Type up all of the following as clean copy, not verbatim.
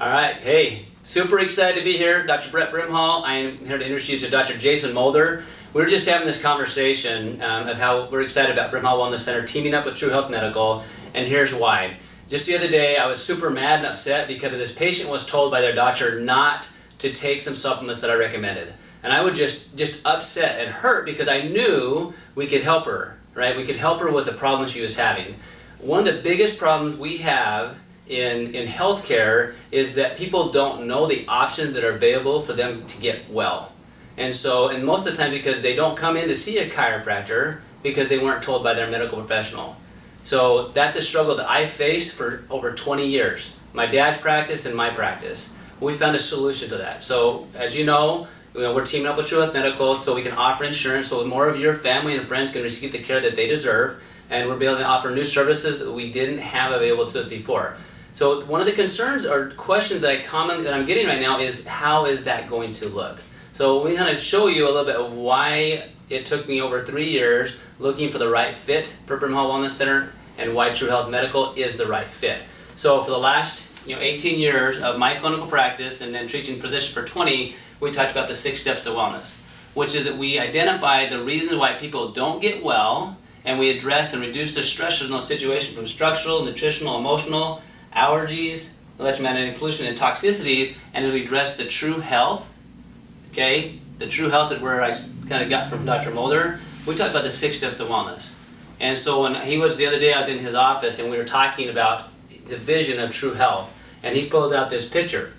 All right, hey, super excited to be here. Dr. Brett Brimhall. I am here to introduce you to Dr. Jason Mulder. We were just having this conversation of how we're excited about Brimhall Wellness Center teaming up with True Health Medical, and here's why. Just the other day, I was super mad and upset because this patient was told by their doctor not to take some supplements that I recommended. And I was just upset and hurt because I knew we could help her, right? We could help her with the problems she was having. One of the biggest problems we have in healthcare is that people don't know the options that are available for them to get well. And most of the time because they don't come in to see a chiropractor because they weren't told by their medical professional. So that's a struggle that I faced for over 20 years. My dad's practice and my practice. We found a solution to that. So as you know, we're teaming up with True Health Medical so we can offer insurance so more of your family and friends can receive the care that they deserve, and we're able to offer new services that we didn't have available to us before. So one of the concerns or questions that I'm getting right now is how is that going to look? So we kind of show you a little bit of why it took me over 3 years looking for the right fit for Brimhall Wellness Center and why True Health Medical is the right fit. So for the last 18 years of my clinical practice and then treating physicians for 20, we talked about the 6 steps to wellness, which is that we identify the reasons why people don't get well, and we address and reduce the stressors in those situations from structural, nutritional, emotional, allergies, electromagnetic pollution, and toxicities, and then we address the true health. Okay, the true health is where I kind of got from Dr. Mulder. We talked about the 6 steps to wellness. And so when he was the other day out in his office and we were talking about the vision of true health, and he pulled out this picture,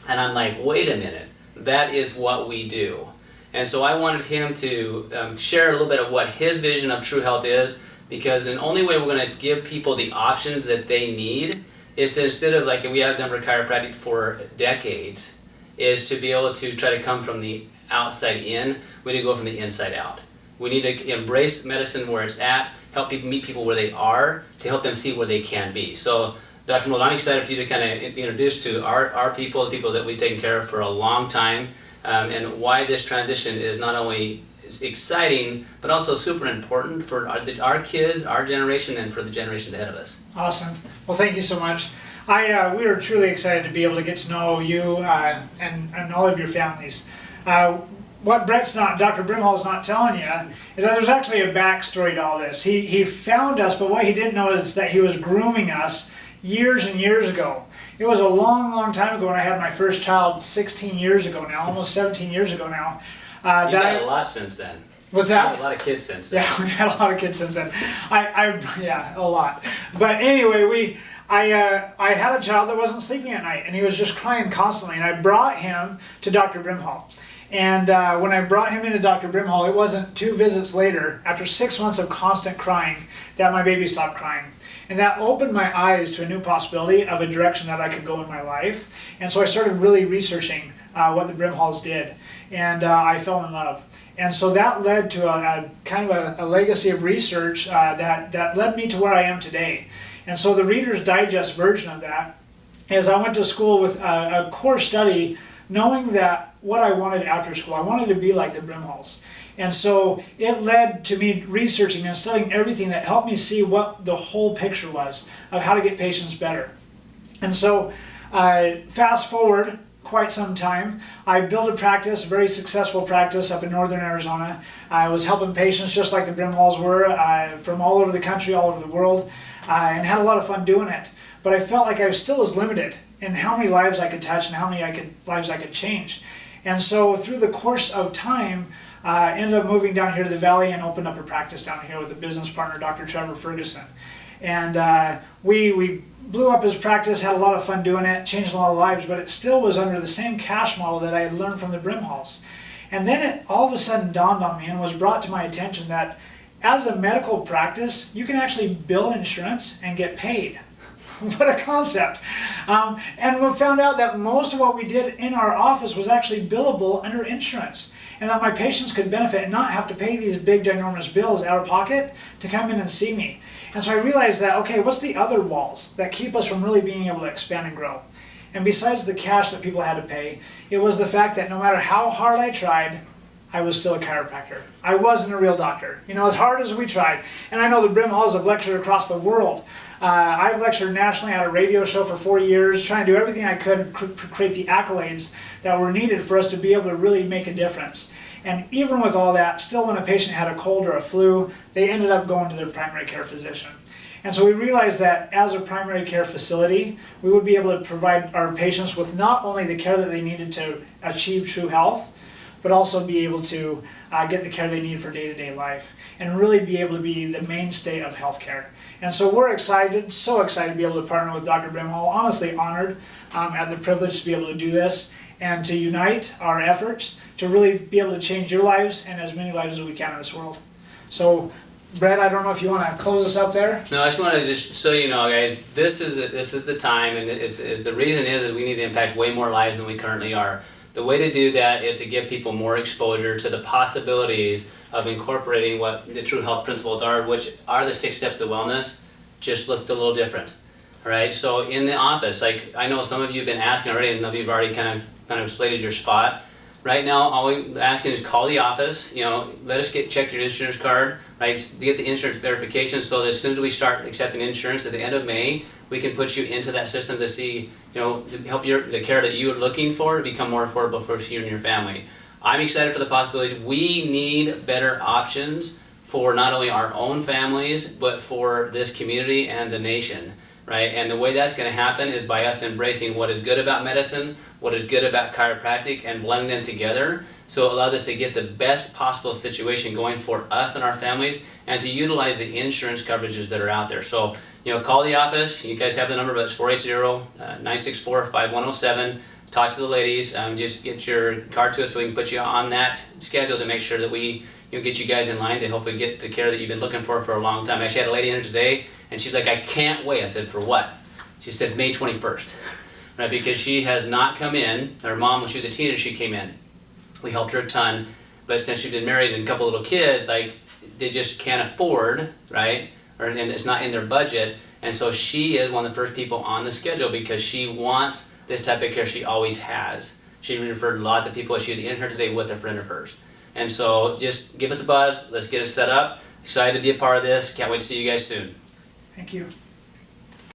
and I'm like, wait a minute, that is what we do. And so I wanted him to share a little bit of what his vision of true health is, because the only way we're going to give people the options that they need is to, instead of like we have done for chiropractic for decades, is to be able to try to come from the outside in. We need to go from the inside out. We need to embrace medicine where it's at, help people meet people where they are, to help them see where they can be. So Dr. Mulder, I'm excited for you to kind of be introduced to our people, the people that we've taken care of for a long time, and why this transition is not only exciting, but also super important for our kids, our generation, and for the generations ahead of us. Awesome. Well, thank you so much. We are truly excited to be able to get to know you and all of your families. What Dr. Brimhall is not telling you is that there's actually a backstory to all this. He found us, but what he didn't know is that he was grooming us years and years ago. It was a long, long time ago when I had my first child 16 years ago now, almost 17 years ago now. You've had a lot since then. What's that? You've had a lot of kids since then. Yeah, we've had a lot of kids since then. Yeah, a lot. But anyway, I had a child that wasn't sleeping at night, and he was just crying constantly, and I brought him to Dr. Brimhall. And when I brought him into Dr. Brimhall, it wasn't 2 visits later, after 6 months of constant crying, that my baby stopped crying. And that opened my eyes to a new possibility of a direction that I could go in my life. And so I started really researching what the Brimhalls did, and I fell in love. And so that led to a kind of a legacy of research that led me to where I am today. And so the Reader's Digest version of that is I went to school with a core study knowing that what I wanted after school, I wanted to be like the Brimhalls. And so it led to me researching and studying everything that helped me see what the whole picture was of how to get patients better. And so fast forward quite some time, I built a practice, a very successful practice up in northern Arizona. I was helping patients just like the Brimhalls were from all over the country, all over the world, and had a lot of fun doing it. But I felt like I still was limited in how many lives I could touch and how many lives I could change. And so through the course of time, ended up moving down here to the Valley and opened up a practice down here with a business partner, Dr. Trevor Ferguson. And we blew up his practice, had a lot of fun doing it, changed a lot of lives, but it still was under the same cash model that I had learned from the Brimhalls. And then it all of a sudden dawned on me and was brought to my attention that as a medical practice, you can actually bill insurance and get paid. What a concept. And we found out that most of what we did in our office was actually billable under insurance, and that my patients could benefit and not have to pay these big, ginormous bills out of pocket to come in and see me. And so I realized that, okay, what's the other walls that keep us from really being able to expand and grow? And besides the cash that people had to pay, it was the fact that no matter how hard I tried, I was still a chiropractor. I wasn't a real doctor. As hard as we tried. And I know the Brimhalls have lectured across the world I've lectured nationally at a radio show for 4 years, trying to do everything I could to create the accolades that were needed for us to be able to really make a difference. And even with all that, still when a patient had a cold or a flu, they ended up going to their primary care physician. And so we realized that as a primary care facility, we would be able to provide our patients with not only the care that they needed to achieve true health, but also be able to get the care they need for day-to-day life and really be able to be the mainstay of healthcare. And so we're excited, so excited to be able to partner with Dr. Brimhall, honestly honored at the privilege to be able to do this and to unite our efforts to really be able to change your lives and as many lives as we can in this world. So Brett, I don't know if you want to close us up there. No, I just want to just so you know, guys, this is the time, and the reason is we need to impact way more lives than we currently are. The way to do that is to give people more exposure to the possibilities of incorporating what the True Health principles are, which are the 6 steps to wellness, just looked a little different. All right, so in the office, like I know some of you have been asking already, and some of you have already kind of slated your spot. Right now, all we're asking is call the office. You know, let us check your insurance card, right? Get the insurance verification, so that as soon as we start accepting insurance at the end of May, we can put you into that system to see, you know, to help the care that you're looking for to become more affordable for you and your family. I'm excited for the possibility. We need better options for not only our own families, but for this community and the nation. Right? And the way that's going to happen is by us embracing what is good about medicine, what is good about chiropractic, and blending them together. So it allows us to get the best possible situation going for us and our families, and to utilize the insurance coverages that are out there. So, you know, call the office. You guys have the number, but it's 480-964-5107. Talk to the ladies. Just get your card to us so we can put you on that schedule to make sure that we get you guys in line to hopefully get the care that you've been looking for a long time. I actually had a lady in here today, and she's like, I can't wait. I said, for what? She said, May 21st. Right, because she has not come in. Her mom, when she was a teenager, she came in. We helped her a ton, but since she's been married and a couple little kids, like, they just can't afford, right? And it's not in their budget. And so she is one of the first people on the schedule because she wants this type of care she always has. She referred lots of people. She's in here today with a friend of hers. And so just give us a buzz. Let's get it set up. Excited to be a part of this. Can't wait to see you guys soon. Thank you.